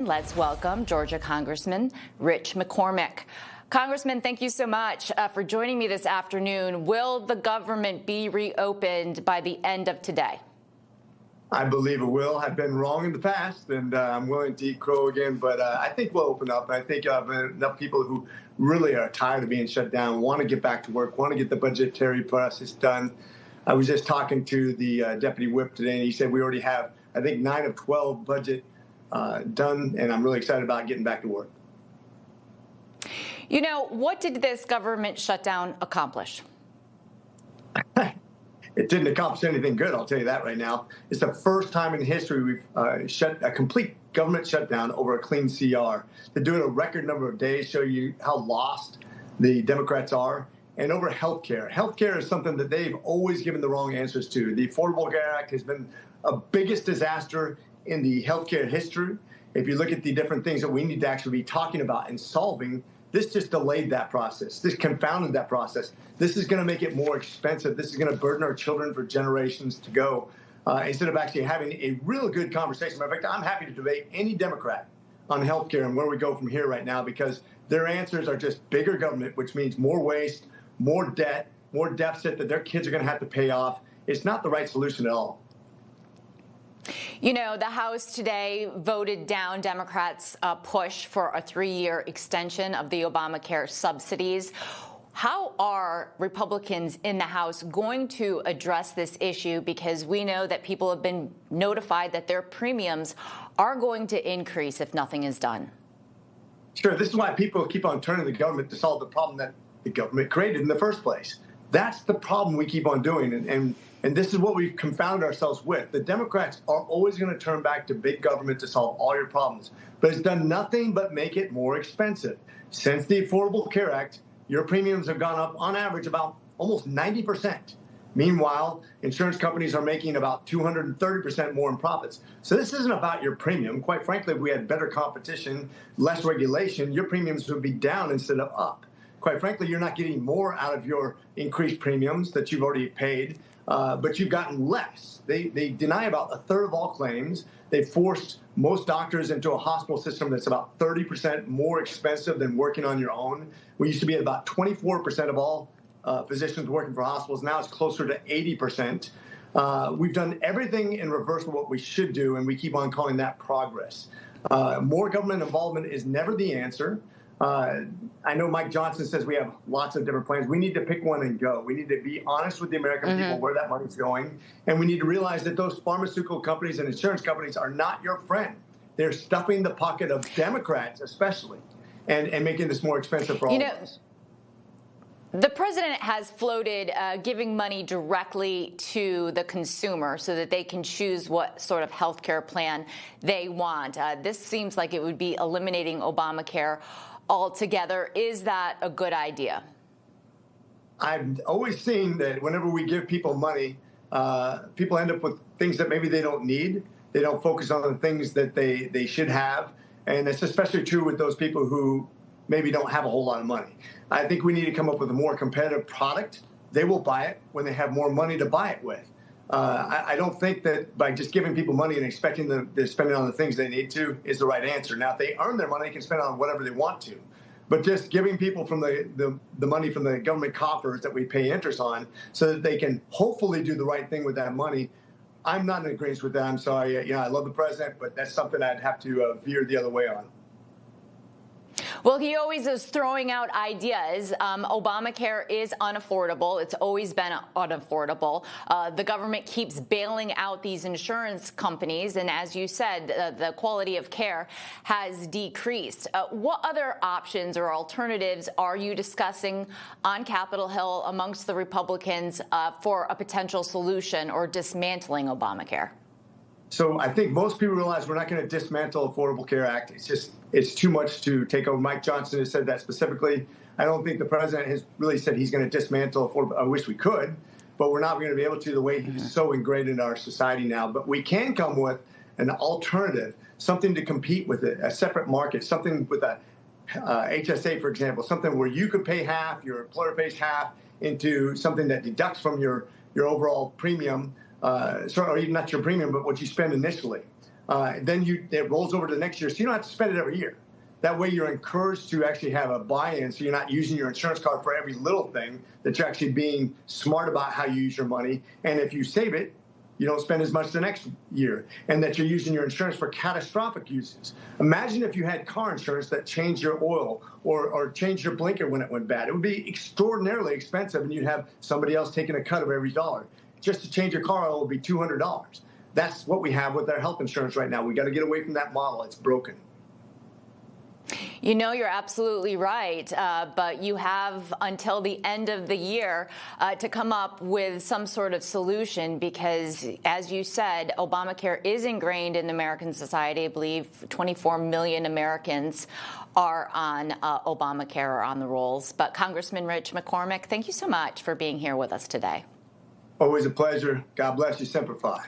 Let's welcome Georgia Congressman Rich McCormick. Congressman, thank you so much for joining me this afternoon. Will the government be reopened by the end of today? I believe it will. I've been wrong in the past, and I'm willing to eat crow again, but I think we'll open up. I think enough people who really are tired of being shut down, want to get back to work, want to get the budgetary process done. I was just talking to the deputy whip today, and he said we already have, I think, 9 of 12 budget done, and I'm really excited about getting back to work. You know, what did this government shutdown accomplish? It didn't accomplish anything good, I'll tell you that right now. It's the first time in history we've shut a complete government shutdown over a clean CR. To do it a record number of days show you how lost the Democrats are. And over health care. Health care is something that they've always given the wrong answers to. The Affordable Care Act has been a biggest disaster in the healthcare history. If you look at the different things that we need to actually be talking about and solving, this just delayed that process. This confounded that process. This is going to make it more expensive. This is going to burden our children for generations to go, instead of actually having a real good conversation. In fact, I'm happy to debate any Democrat on healthcare and where we go from here right now, because their answers are just bigger government, which means more waste, more debt, more deficit that their kids are going to have to pay off. It's not the right solution at all. You know, the House today voted down Democrats' push for a 3-year extension of the Obamacare subsidies. How are Republicans in the House going to address this issue? Because we know that people have been notified that their premiums are going to increase if nothing is done. Sure. This is why people keep on turning to the government to solve the problem that the government created in the first place. That's the problem we keep on doing. And this is what we've confounded ourselves with. The Democrats are always going to turn back to big government to solve all your problems, but it's done nothing but make it more expensive. Since the Affordable Care Act, your premiums have gone up on average about almost 90%. Meanwhile, insurance companies are making about 230% more in profits. So this isn't about your premium. Quite frankly, if we had better competition, less regulation, your premiums would be down instead of up. Quite frankly, you're not getting more out of your increased premiums that you've already paid, but you've gotten less. They deny about a third of all claims. They forced most doctors into a hospital system that's about 30% more expensive than working on your own. We used to be at about 24% of all physicians working for hospitals. Now it's closer to 80%. We've done everything in reverse of what we should do, and we keep on calling that progress. More government involvement is never the answer. I know Mike Johnson says we have lots of different plans. We need to pick one and go. We need to be honest with the American people where that money's going. And we need to realize that those pharmaceutical companies and insurance companies are not your friend. They're stuffing the pocket of Democrats, especially, and making this more expensive for all of us. The president has floated giving money directly to the consumer so that they can choose what sort of health care plan they want. This seems like it would be eliminating Obamacare altogether. Is that a good idea? I've always seen that whenever we give people money, people end up with things that maybe they don't need. They don't focus on the things that they should have. And it's especially true with those people who maybe don't have a whole lot of money. I think we need to come up with a more competitive product. They will buy it when they have more money to buy it with. I don't think that by just giving people money and expecting them to spend it on the things they need to is the right answer. Now, if they earn their money, they can spend it on whatever they want to. But just giving people from the money from the government coffers that we pay interest on so that they can hopefully do the right thing with that money, I'm not in agreement with that. I'm sorry. I love the president, but that's something I'd have to veer the other way on. Well, he always is throwing out ideas. Obamacare is unaffordable. It's always been unaffordable. The government keeps bailing out these insurance companies. And as you said, the quality of care has decreased. What other options or alternatives are you discussing on Capitol Hill amongst the Republicans for a potential solution or dismantling Obamacare? So I think most people realize we're not going to dismantle Affordable Care Act. It's too much to take over. Mike Johnson has said that specifically. I don't think the president has really said he's going to dismantle Affordable. I wish we could, but we're not going to be able to the way he's so ingrained in our society now. But we can come with an alternative, something to compete with it, a separate market, something with a HSA, for example, something where you could pay half, your employer pays half, into something that deducts from your overall premium. Or even not your premium, but what you spend initially. then it rolls over to the next year, so you don't have to spend it every year. That way you're encouraged to actually have a buy-in, so you're not using your insurance card for every little thing, that you're actually being smart about how you use your money. And if you save it, you don't spend as much the next year, and that you're using your insurance for catastrophic uses. Imagine if you had car insurance that changed your oil or changed your blinker when it went bad. It would be extraordinarily expensive, and you'd have somebody else taking a cut of every dollar. Just to change your car oil would be $200. That's what we have with our health insurance right now. We got to get away from that model. It's broken. You know, you're absolutely right, but you have until the end of the year to come up with some sort of solution because, as you said, Obamacare is ingrained in American society. I believe 24 million Americans are on Obamacare or on the rolls. But Congressman Rich McCormick, thank you so much for being here with us today. Always a pleasure. God bless you. Semper Fi.